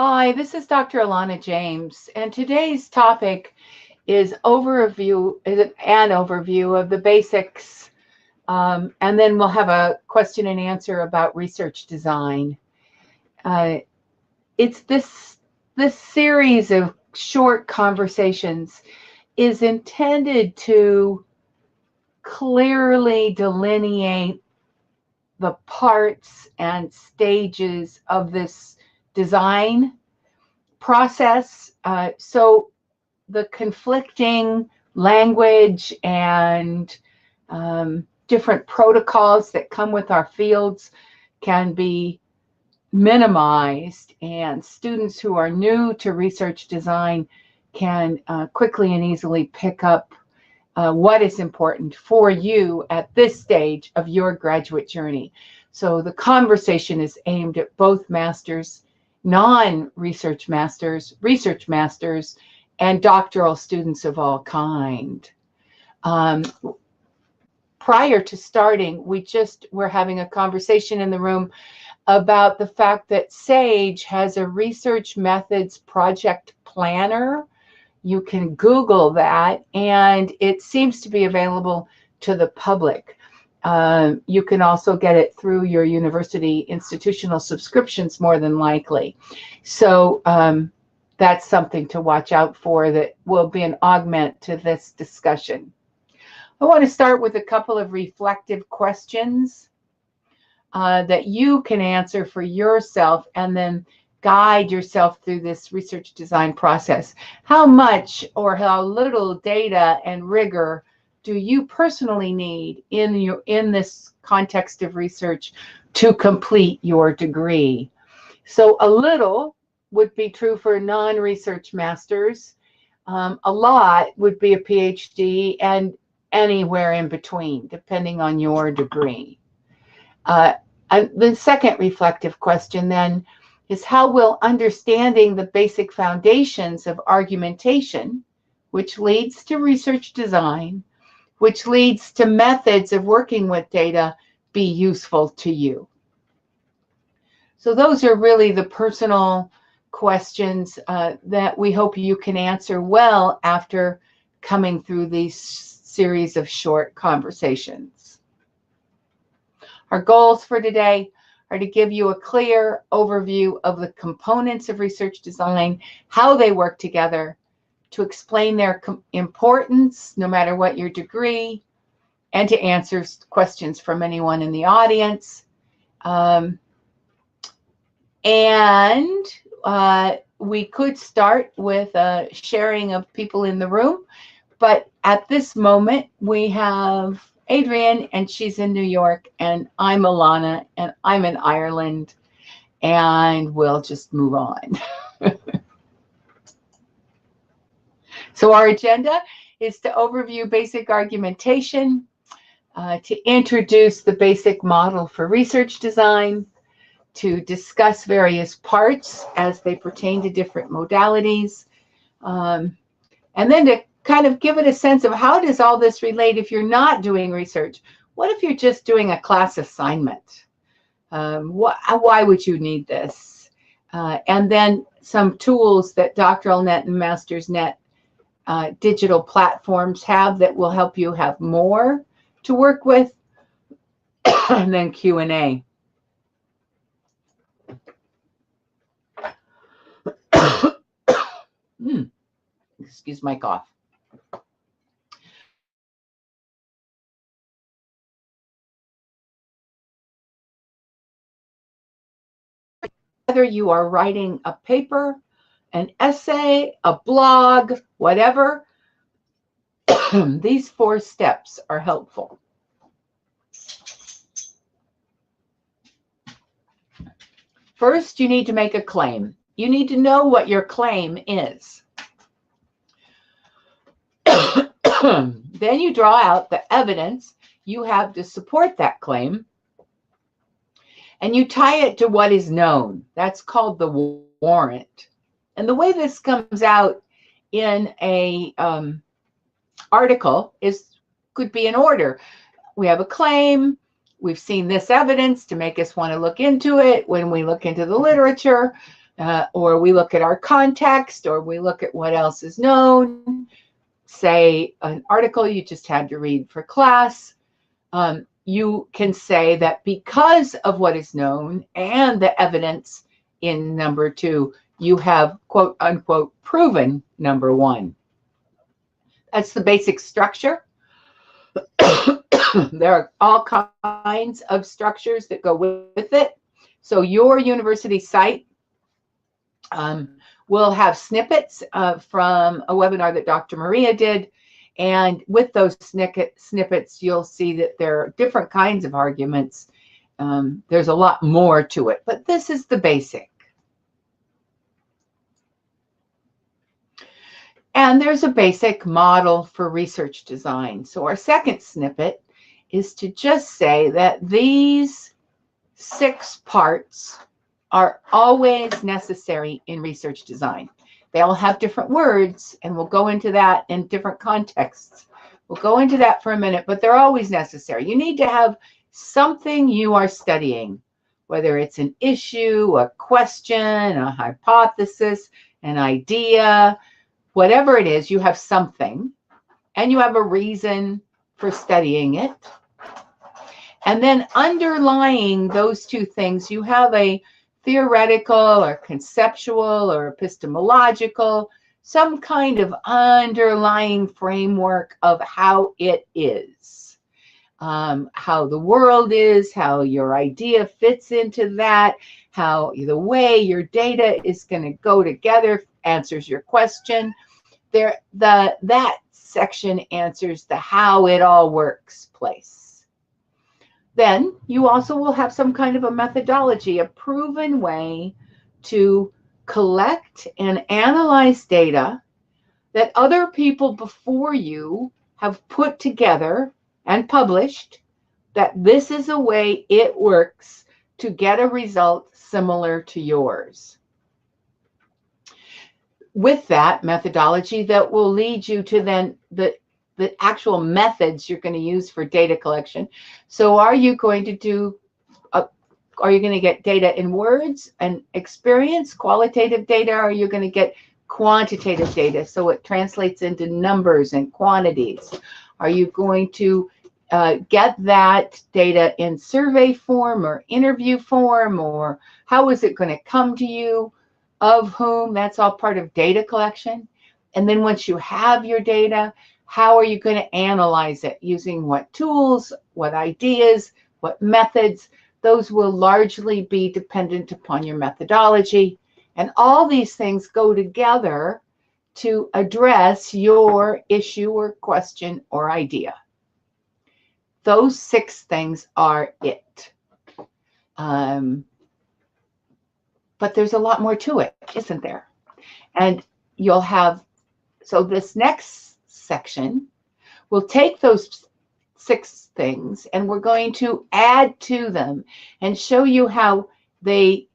Hi, this is Dr. Alana James, and today's topic is an overview of the basics, and then we'll have a question and answer about research design. It's this series of short conversations is intended to clearly delineate the parts and stages of this design process. So the conflicting language and different protocols that come with our fields can be minimized, and students who are new to research design can quickly and easily pick up what is important for you at this stage of your graduate journey. So the conversation is aimed at both masters, non-research masters, research masters, and doctoral students of all kind. Prior to starting, we're having a conversation in the room about the fact that SAGE has a research methods project planner. You can Google that, and it seems to be available to the public. You can also get it through your university institutional subscriptions, more than likely. So that's something to watch out for that will be an augment to this discussion. I want to start with a couple of reflective questions that you can answer for yourself and then guide yourself through this research design process. How much or how little data and rigor do you personally need in this context of research to complete your degree? So a little would be true for non-research masters. A lot would be a PhD, and anywhere in between, depending on your degree. The second reflective question then is, how will understanding the basic foundations of argumentation, which leads to research design, which leads to methods of working with data, be useful to you? So those are really the personal questions that we hope you can answer well after coming through these series of short conversations. Our goals for today are to give you a clear overview of the components of research design, how they work together, to explain their importance, no matter what your degree, and to answer questions from anyone in the audience. We could start with a sharing of people in the room, but at this moment we have Adrienne, and she's in New York, and I'm Alana, and I'm in Ireland, and we'll just move on. So our agenda is to overview basic argumentation, to introduce the basic model for research design, to discuss various parts as they pertain to different modalities, and then to kind of give it a sense of how does all this relate if you're not doing research. What if you're just doing a class assignment? Why would you need this? And then some tools that DoctoralNet and MastersNet digital platforms have that will help you have more to work with, and then Q&A. Excuse my cough. Whether you are writing a paper, an essay, a blog, whatever, these 4 steps are helpful. First, you need to make a claim. You need to know what your claim is. Then you draw out the evidence you have to support that claim, and you tie it to what is known. That's called the warrant. And the way this comes out in a article could be in order. We have a claim. We've seen this evidence to make us want to look into it. When we look into the literature, or we look at our context, or we look at what else is known. Say an article you just had to read for class. You can say that because of what is known and the evidence in number 2, you have quote unquote proven number 1. That's the basic structure. There are all kinds of structures that go with it. So your university site will have snippets from a webinar that Dr. Maria did. And with those snippets, you'll see that there are different kinds of arguments. There's a lot more to it, but this is the basic. And there's a basic model for research design. So our second snippet is to just say that these 6 parts are always necessary in research design. They all have different words, and we'll go into that in different contexts. We'll go into that for a minute, but they're always necessary. You need to have something you are studying, whether it's an issue, a question, a hypothesis, an idea, whatever it is, you have something, and you have a reason for studying it. And then underlying those 2 things, you have a theoretical or conceptual or epistemological, some kind of underlying framework of how it is, how the world is, how your idea fits into that, how the way your data is going to go together answers your question. That section answers the how it all works place. Then you also will have some kind of a methodology, a proven way to collect and analyze data that other people before you have put together and published, that this is a way it works to get a result similar to yours. With that methodology, that will lead you to then the actual methods you're going to use for data collection. So are you going to get data in words and experience, qualitative data, or are you going to get quantitative data so it translates into numbers and quantities? Are you going to get that data in survey form or interview form, or how is it going to come to you? Of whom? That's all part of data collection. And then once you have your data, how are you going to analyze it? Using what tools, what ideas, what methods? Those will largely be dependent upon your methodology. And all these things go together to address your issue or question or idea. Those 6 things are it. But there's a lot more to it, isn't there? And you'll have, so this next section will take those 6 things and we're going to add to them and show you how they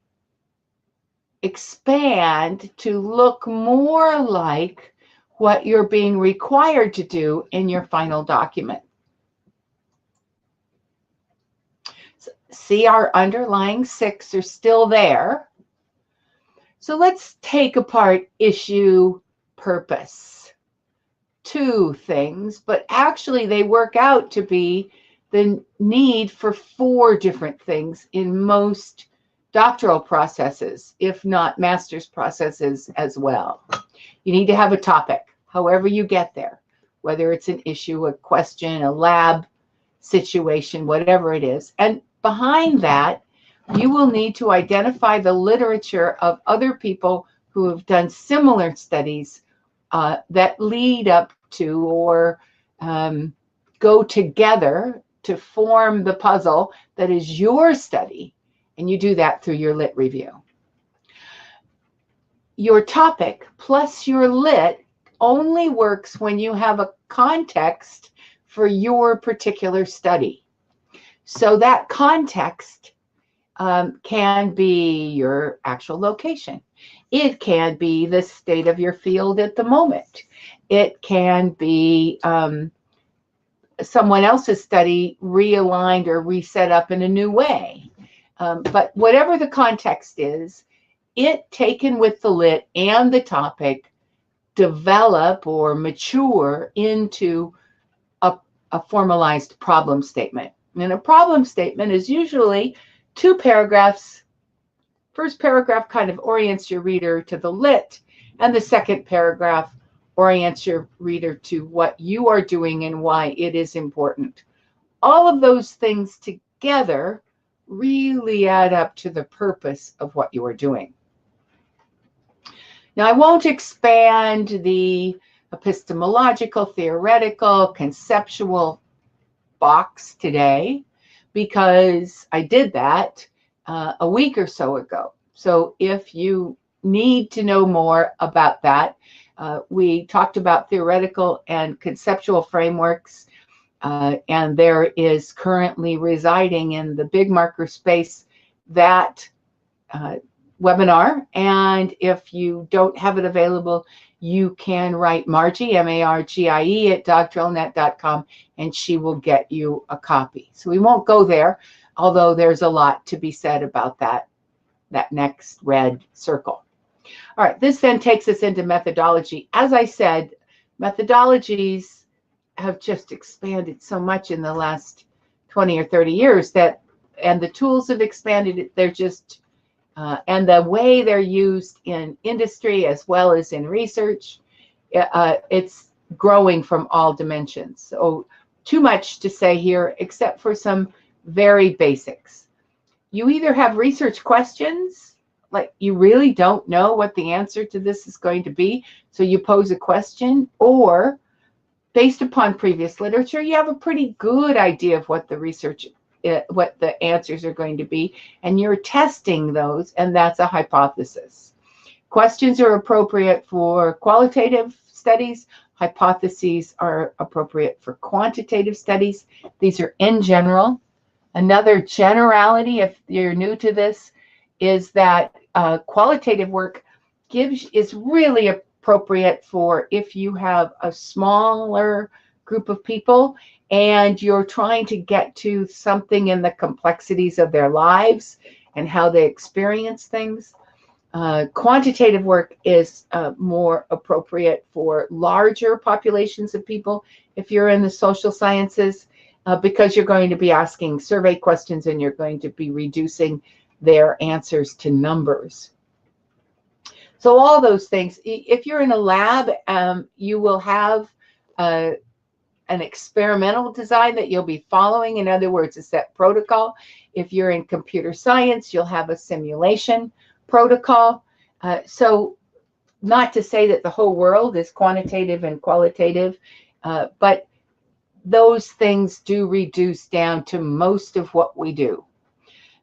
expand to look more like what you're being required to do in your final document. See, our underlying 6 are still there. So let's take apart issue, purpose. 2 things, but actually they work out to be the need for 4 different things in most doctoral processes, if not master's processes as well. You need to have a topic, however you get there, whether it's an issue, a question, a lab situation, whatever it is. And behind that, you will need to identify the literature of other people who have done similar studies that lead up to or go together to form the puzzle that is your study. And you do that through your lit review. Your topic plus your lit only works when you have a context for your particular study. So that context can be your actual location. It can be the state of your field at the moment. It can be someone else's study realigned or reset up in a new way. But whatever the context is, it taken with the lit and the topic develop or mature into a formalized problem statement. And a problem statement is usually 2 paragraphs. First paragraph kind of orients your reader to the lit, and the second paragraph orients your reader to what you are doing and why it is important. All of those things together really add up to the purpose of what you are doing. Now, I won't expand the epistemological, theoretical, conceptual box today because I did that a week or so ago. So if you need to know more about that, we talked about theoretical and conceptual frameworks, and there is currently residing in the Big Marker space that webinar. And if you don't have it available, you can write Margie, M-A-R-G-I-E, at doctoralnet.com, and she will get you a copy. So we won't go there, although there's a lot to be said about that next red circle. All right, this then takes us into methodology. As I said, methodologies have just expanded so much in the last 20 or 30 years and the tools have expanded. They're just, and the way they're used in industry as well as in research, it's growing from all dimensions. So too much to say here, except for some very basics. You either have research questions, like you really don't know what the answer to this is going to be, so you pose a question, or based upon previous literature, you have a pretty good idea of what the research, what the answers are going to be, and you're testing those, and that's a hypothesis. Questions are appropriate for qualitative studies. Hypotheses are appropriate for quantitative studies. These are in general. Another generality, if you're new to this, is that qualitative work is really appropriate for if you have a smaller group of people and you're trying to get to something in the complexities of their lives and how they experience things. Quantitative work is more appropriate for larger populations of people if you're in the social sciences, because you're going to be asking survey questions and you're going to be reducing their answers to numbers. So all those things, if you're in a lab, you will have an experimental design that you'll be following. In other words, a set protocol. If you're in computer science, you'll have a simulation protocol. So not to say that the whole world is quantitative and qualitative, but those things do reduce down to most of what we do.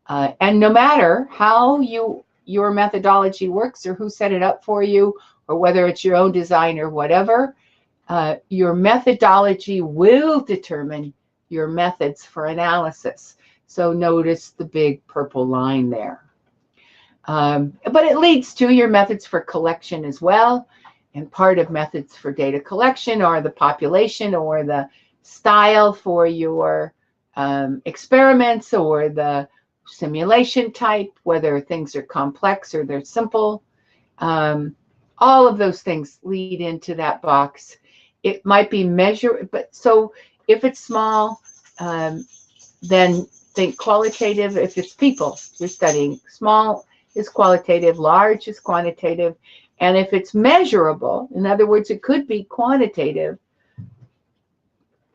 And no matter how your methodology works or who set it up for you, or whether it's your own design or whatever, your methodology will determine your methods for analysis. So notice the big purple line there. But it leads to your methods for collection as well. And part of methods for data collection are the population or the style for your experiments or the simulation type, whether things are complex or they're simple. All of those things lead into that box. It might be measured, but so if it's small, then think qualitative. If it's people you're studying, small is qualitative, large is quantitative. And if it's measurable, in other words, it could be quantitative,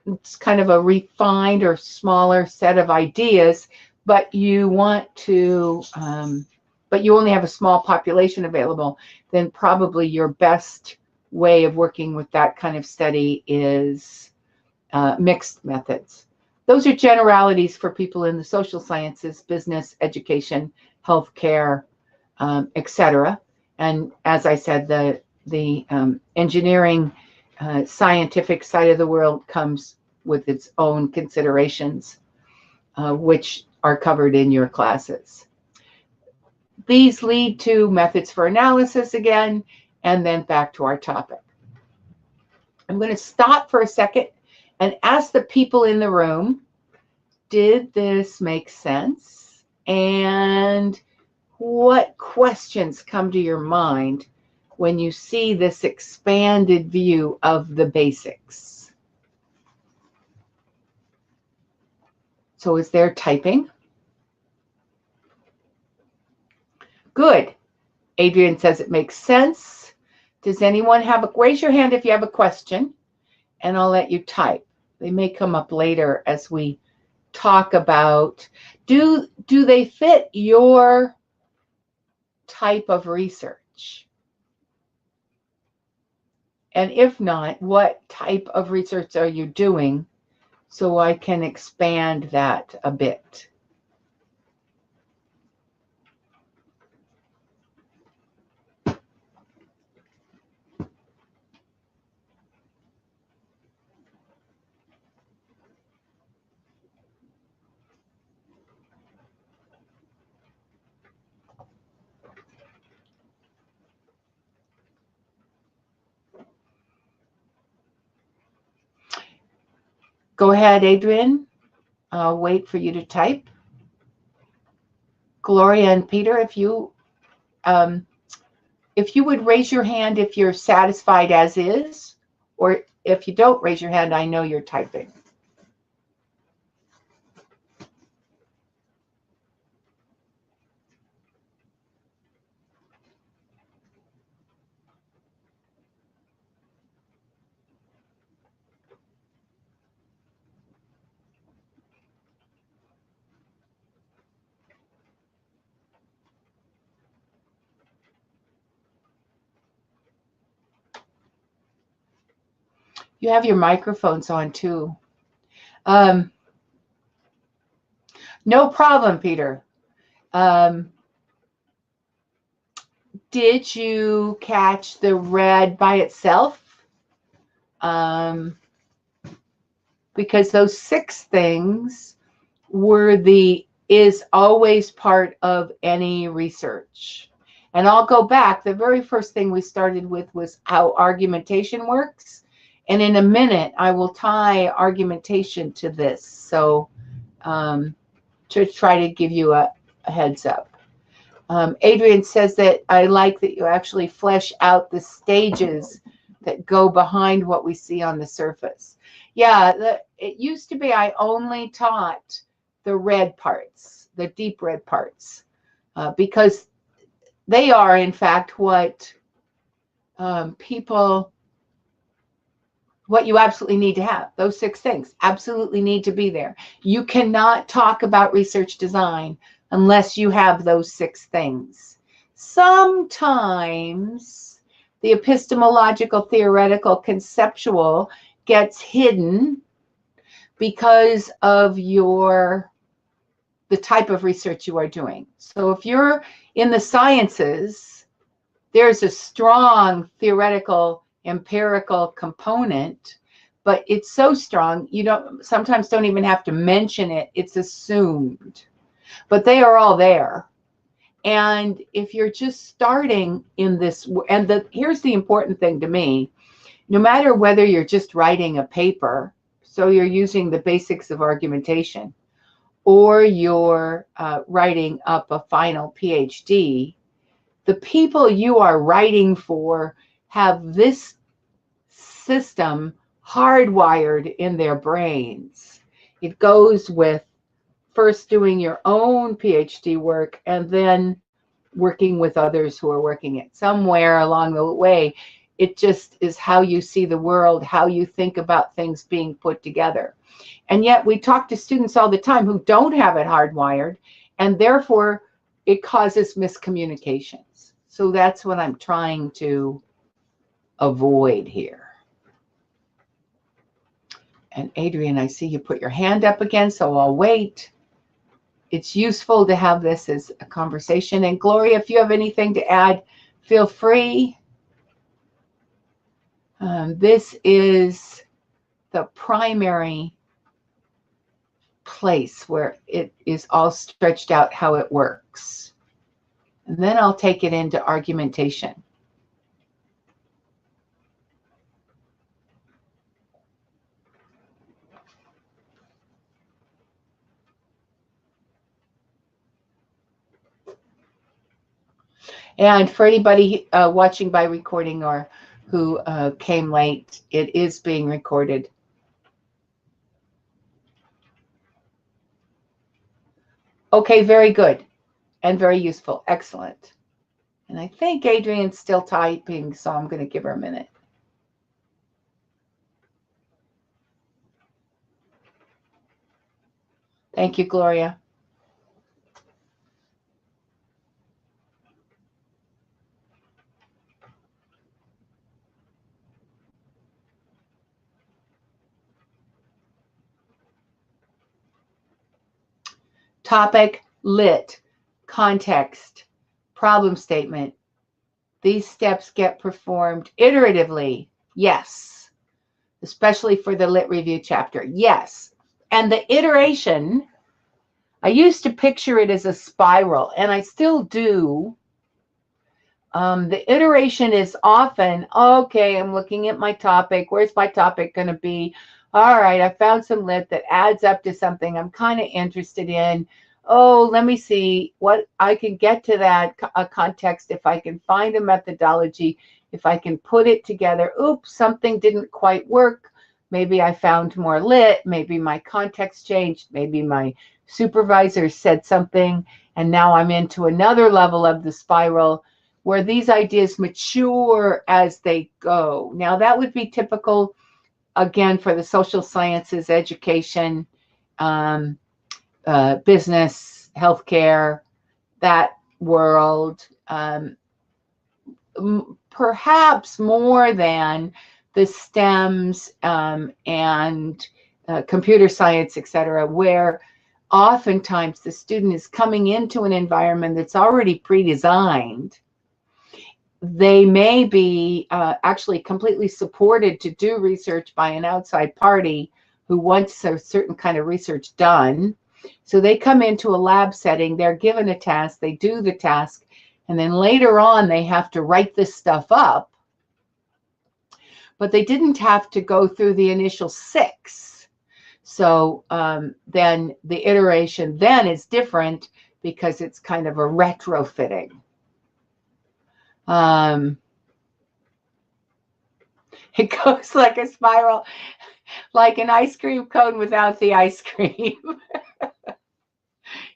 it's kind of a refined or smaller set of ideas, but you want to, but you only have a small population available, then probably your best way of working with that kind of study is mixed methods. Those are generalities for people in the social sciences, business, education, healthcare, etc. And as I said, the engineering scientific side of the world comes with its own considerations, which are covered in your classes. These lead to methods for analysis again, and then back to our topic. I'm going to stop for a second and ask the people in the room, did this make sense? And what questions come to your mind when you see this expanded view of the basics? So is there typing? Good. Adrian says it makes sense. Does anyone raise your hand if you have a question, and I'll let you type. They may come up later as we talk about, do they fit your type of research? And if not, what type of research are you doing so I can expand that a bit? Go ahead, Adrian. I'll wait for you to type. Gloria and Peter, if you would raise your hand if you're satisfied as is, or if you don't raise your hand, I know you're typing. You have your microphones on too. No problem, Peter. Did you catch the red by itself? Because those 6 things is always part of any research. And I'll go back. The very first thing we started with was how argumentation works. And in a minute, I will tie argumentation to this. So to try to give you a heads up. Adrian says that I like that you actually flesh out the stages that go behind what we see on the surface. Yeah, it used to be I only taught the red parts, the deep red parts, because they are, in fact, what what you absolutely need to have. Those 6 things absolutely need to be there. You cannot talk about research design unless you have those 6 things. Sometimes the epistemological, theoretical, conceptual gets hidden because of the type of research you are doing. So if you're in the sciences, there's a strong theoretical, empirical component, but it's so strong you sometimes don't even have to mention it. It's assumed. But they are all there. And if you're just starting in this, and here's the important thing to me, no matter whether you're just writing a paper, so you're using the basics of argumentation, or you're writing up a final PhD, the people you are writing for have this system hardwired in their brains. It goes with first doing your own PhD work and then working with others who are working it. Somewhere along the way, it just is how you see the world, how you think about things being put together. And yet we talk to students all the time who don't have it hardwired, and therefore it causes miscommunications. So that's what I'm trying to avoid here. And Adrian, I see you put your hand up again, so I'll wait. It's useful to have this as a conversation. And Gloria, if you have anything to add, feel free. This is the primary place where it is all stretched out how it works. And then I'll take it into argumentation. And for anybody watching by recording or who came late, it is being recorded. Okay, very good and very useful. Excellent. And I think Adrian's still typing, so I'm going to give her a minute. Thank you, Gloria. Topic, lit, context, problem statement. These steps get performed iteratively. Yes. Especially for the lit review chapter. Yes. And the iteration, I used to picture it as a spiral, and I still do. The iteration is often, okay, I'm looking at my topic. Where's my topic going to be? All right, I found some lit that adds up to something I'm kind of interested in. Oh, let me see what I can get to that context if I can find a methodology, if I can put it together. Oops, something didn't quite work. Maybe I found more lit. Maybe my context changed. Maybe my supervisor said something, and now I'm into another level of the spiral where these ideas mature as they go. Now, that would be typical, again, for the social sciences, education, business, healthcare, that world, perhaps more than the STEMs and computer science, etc., where oftentimes the student is coming into an environment that's already pre-designed. They may be actually completely supported to do research by an outside party who wants a certain kind of research done. So they come into a lab setting, they're given a task, they do the task, and then later on they have to write this stuff up. But they didn't have to go through the initial 6. So then the iteration then is different because it's kind of a retrofitting. It goes like a spiral, like an ice cream cone without the ice cream.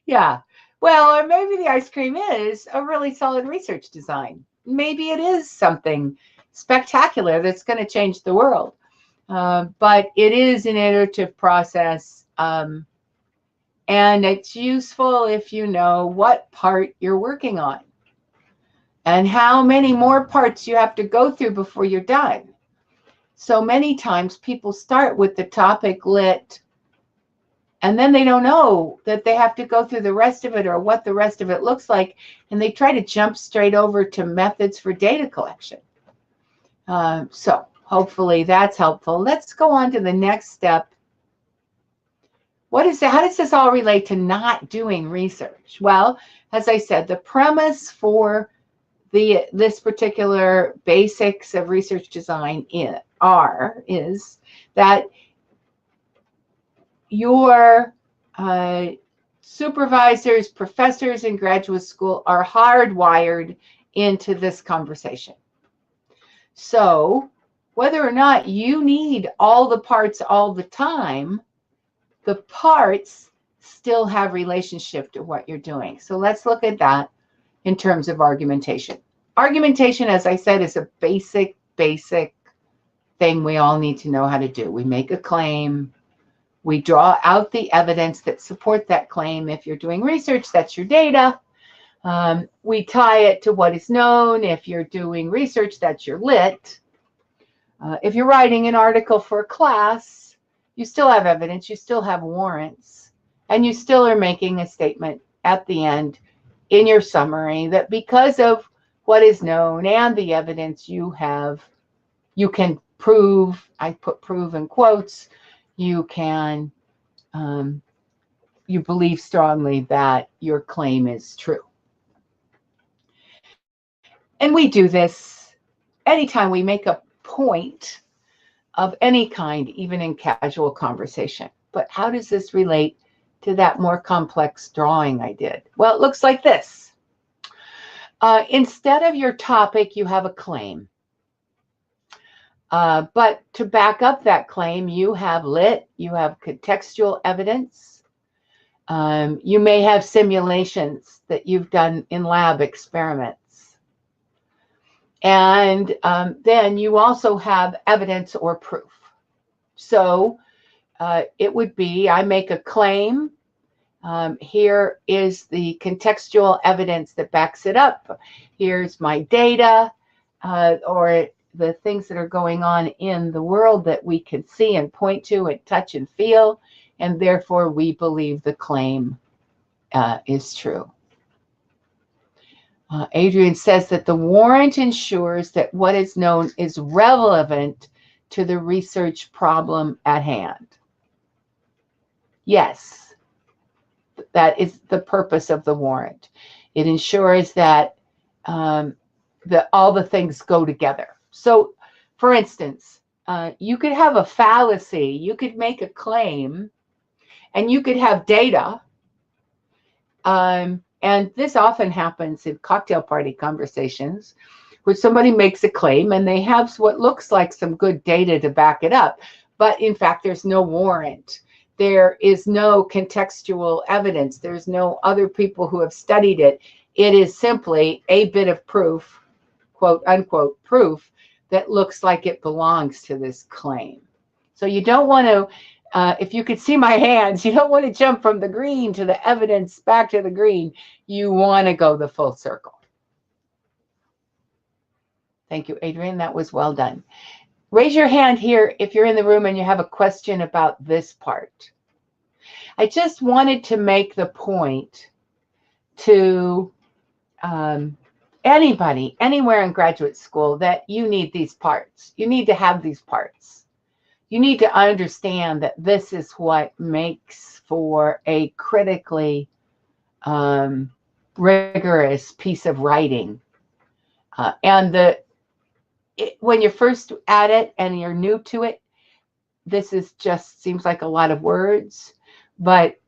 Yeah. Well, or maybe the ice cream is a really solid research design. Maybe it is something spectacular that's going to change the world. But it is an iterative process. And it's useful if you know what part you're working on and how many more parts you have to go through before you're done. So many times people start with the topic lit, and then they don't know that they have to go through the rest of it or what the rest of it looks like, and they try to jump straight over to methods for data collection. So hopefully that's helpful. Let's go on to the next step. What is that? How does this all relate to not doing research? Well, as I said, the premise for this particular basics of research design is that your supervisors, professors in graduate school are hardwired into this conversation. So whether or not you need all the parts all the time, the parts still have relationship to what you're doing. So let's look at that in terms of argumentation. Argumentation, as I said, is a basic thing we all need to know how to do. We make a claim. We draw out the evidence that support that claim. If you're doing research, that's your data. We tie it to what is known. If you're doing research, that's your lit. If you're writing an article for a class, you still have evidence, you still have warrants, and you still are making a statement at the end in your summary that because of what is known and the evidence you have, you can prove, I put prove in quotes, you can, you believe strongly that your claim is true. And we do this anytime we make a point of any kind, even in casual conversation. But how does this relate to that more complex drawing I did? Well, it looks like this. Instead of your topic, you have a claim. But to back up that claim, you have you have contextual evidence. You may have simulations that you've done in lab experiments. And then you also have evidence or proof. So it would be, I make a claim. Here is the contextual evidence that backs it up. Here's my data, or the things that are going on in the world that we can see and point to and touch and feel, and therefore we believe the claim is true. Adrian says that the warrant ensures that what is known is relevant to the research problem at hand. Yes, that is the purpose of the warrant. It ensures that all the things go together. So, for instance, you could have a fallacy, you could make a claim, and you could have data. And this often happens in cocktail party conversations, where somebody makes a claim and they have what looks like some good data to back it up. But in fact, there's no warrant. There is no contextual evidence. There's no other people who have studied it. It is simply a bit of proof, quote unquote, proof that looks like it belongs to this claim. So you don't want to, if you could see my hands, you don't want to jump from the green to the evidence back to the green. You want to go the full circle. Thank you, Adrian. That was well done. Raise your hand here if you're in the room and you have a question about this part. I just wanted to make the point to anybody, anywhere in graduate school, that you need these parts. You need to have these parts. You need to understand that this is what makes for a critically rigorous piece of writing. And when you're first at it and you're new to it, this is just seems like a lot of words. But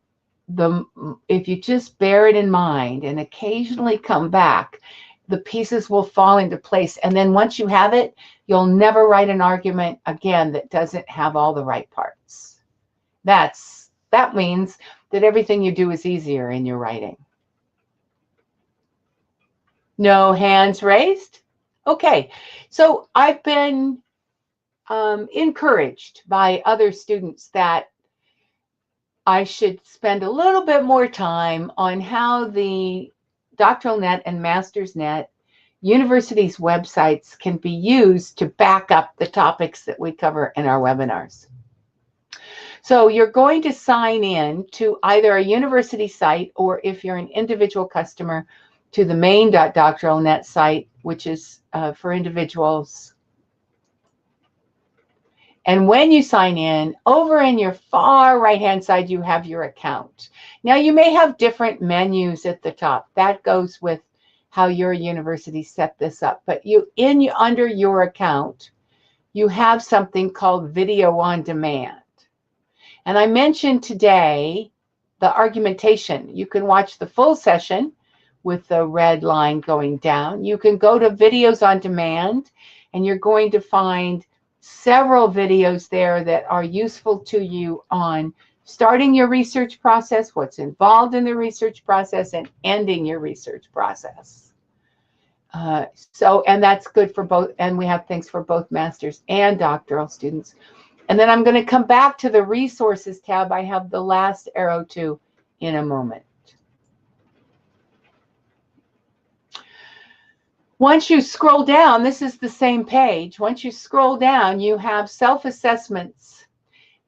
if you just bear it in mind and occasionally come back, the pieces will fall into place. And then once you have it, you'll never write an argument again that doesn't have all the right parts. That means that everything you do is easier in your writing. No hands raised? Okay, so I've been encouraged by other students that I should spend a little bit more time on how the Doctoral Net and Master's Net universities' websites can be used to back up the topics that we cover in our webinars. So you're going to sign in to either a university site, or if you're an individual customer, to the main.doctoralnet site, which is for individuals. And when you sign in, over in your far right-hand side, you have your account. Now, you may have different menus at the top. That goes with how your university set this up. But under your account, you have something called Video on Demand. And I mentioned today the argumentation. You can watch the full session with the red line going down. You can go to Videos on Demand, and you're going to find several videos there that are useful to you on starting your research process, what's involved in the research process, and ending your research process. And that's good for both, and we have things for both master's and doctoral students. And then I'm going to come back to the resources tab I have the last arrow to in a moment. Once you scroll down, this is the same page. Once you scroll down, you have self-assessments.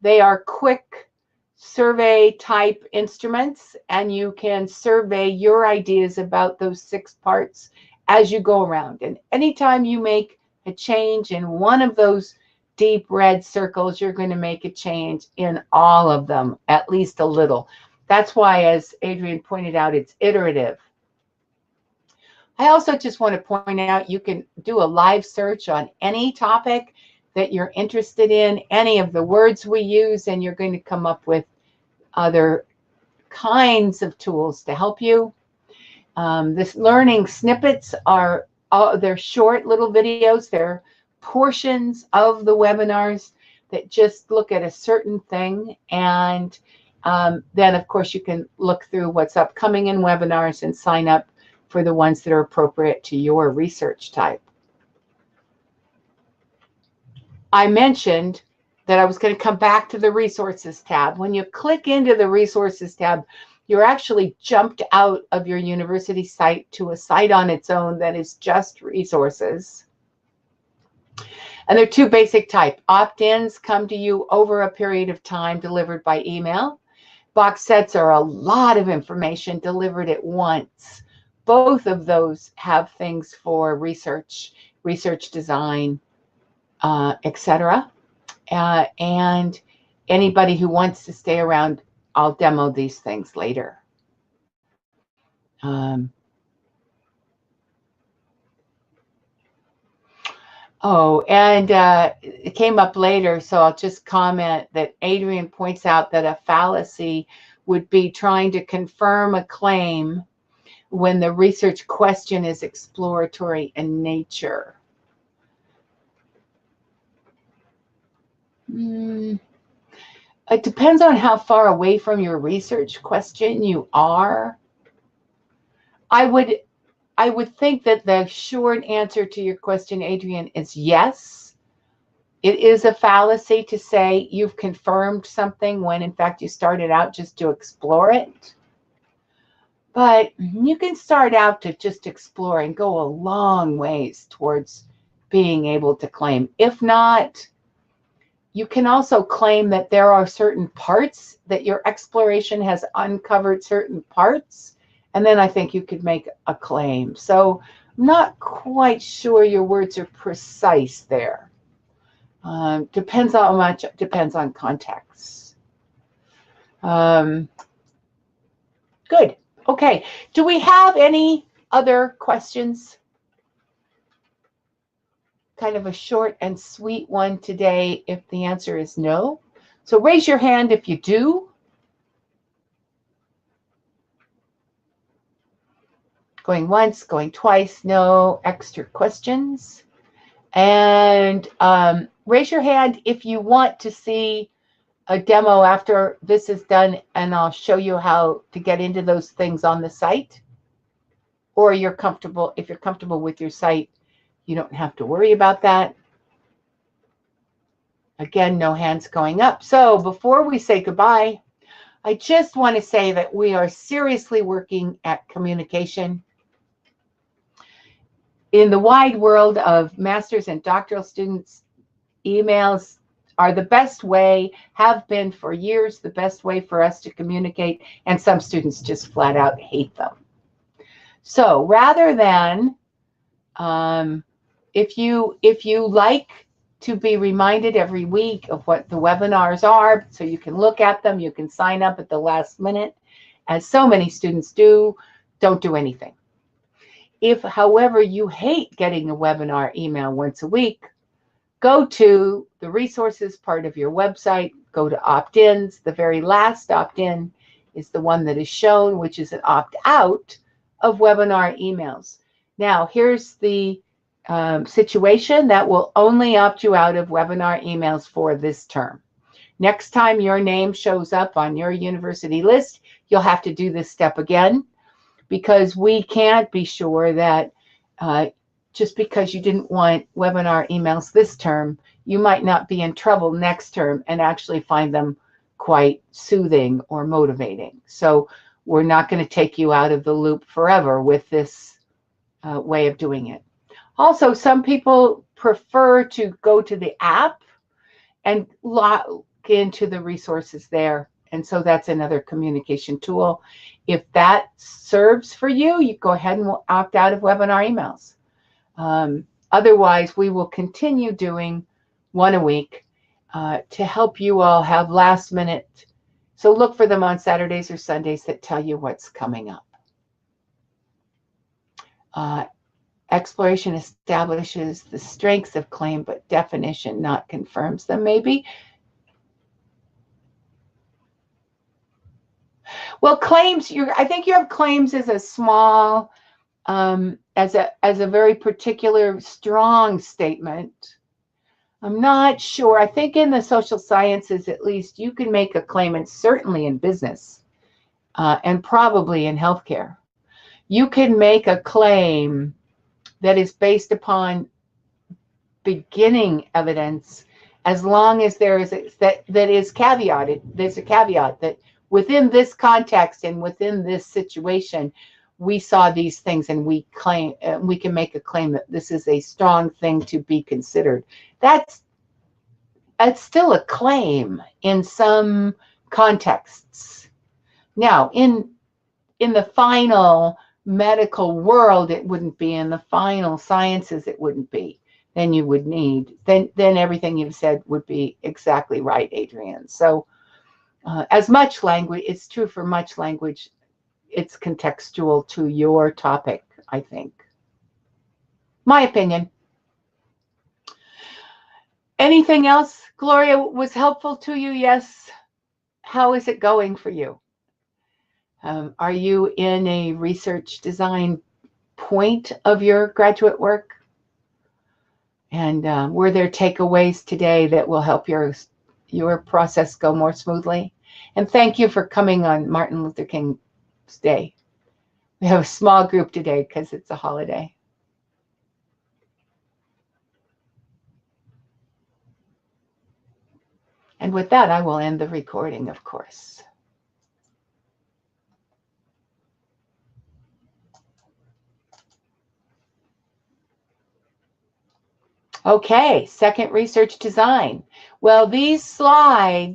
They are quick survey type instruments, and you can survey your ideas about those 6 parts as you go around. And anytime you make a change in one of those deep red circles, you're going to make a change in all of them, at least a little. That's why, as Adrian pointed out, it's iterative. I also just want to point out you can do a live search on any topic that you're interested in, any of the words we use, and you're going to come up with other kinds of tools to help you. This learning snippets are, they're short little videos. They're portions of the webinars that just look at a certain thing. And then, of course, you can look through what's upcoming in webinars and sign up for the ones that are appropriate to your research type. I mentioned that I was going to come back to the resources tab. When you click into the resources tab, you're actually jumped out of your university site to a site on its own that is just resources. And there are two basic types. Opt-ins come to you over a period of time delivered by email. Box sets are a lot of information delivered at once. Both of those have things for research design, etc. And anybody who wants to stay around, I'll demo these things later. It came up later, so I'll just comment that Adrian points out that a fallacy would be trying to confirm a claim when the research question is exploratory in nature. It depends on how far away from your research question you are. I would think that the short answer to your question, Adrian, is yes. It is a fallacy to say you've confirmed something when in fact you started out just to explore it. But you can start out to just explore and go a long ways towards being able to claim. If not, you can also claim that there are certain parts that your exploration has uncovered certain parts, and then I think you could make a claim. So I'm not quite sure your words are precise there. Depends on how much, depends on context. Good. Okay. Do we have any other questions? Kind of a short and sweet one today if the answer is no. So raise your hand if you do. Going once, going twice, no extra questions. And raise your hand if you want to see a demo after this is done, and I'll show you how to get into those things on the site. Or you're comfortable, if you're comfortable with your site, you don't have to worry about that. Again, no hands going up. So before we say goodbye, I just want to say that we are seriously working at communication. In the wide world of master's and doctoral students, emails are the best way, have been for years, the best way for us to communicate, and some students just flat out hate them. So rather than, if you like to be reminded every week of what the webinars are, so you can look at them, you can sign up at the last minute, as so many students do, don't do anything. If, however, you hate getting a webinar email once a week, go to the resources part of your website, go to opt-ins. The very last opt-in is the one that is shown, which is an opt-out of webinar emails. Now, here's the situation that will only opt you out of webinar emails for this term. Next time your name shows up on your university list, you'll have to do this step again, because we can't be sure that just because you didn't want webinar emails this term, you might not be in trouble next term and actually find them quite soothing or motivating. So we're not going to take you out of the loop forever with this way of doing it. Also, some people prefer to go to the app and log into the resources there. And so that's another communication tool. If that serves for you, you go ahead and opt out of webinar emails. Otherwise, we will continue doing one a week to help you all have last minute. So look for them on Saturdays or Sundays that tell you what's coming up. Exploration establishes the strengths of claim, but definition not confirms them, maybe. Well, claims, I think you have claims as a small, as a very particular strong statement. I'm not sure. I think in the social sciences, at least, you can make a claim, and certainly in business, and probably in healthcare. You can make a claim that is based upon beginning evidence, as long as there is that is caveated. There's a caveat that within this context and within this situation, we saw these things, and we can make a claim that this is a strong thing to be considered. That's still a claim in some contexts. Now, in the final medical world, it wouldn't be. In the final sciences, it wouldn't be. Then you would need, then everything you've said would be exactly right, Adrienne. So as much language, it's true for much language, it's contextual to your topic, I think. My opinion. Anything else, Gloria, was helpful to you? Yes. How is it going for you? Are you in a research design point of your graduate work? And were there takeaways today that will help your process go more smoothly? And thank you for coming on Martin Luther King's Day. We have a small group today because it's a holiday. And with that, I will end the recording, of course. Okay, second research design. Well, these slides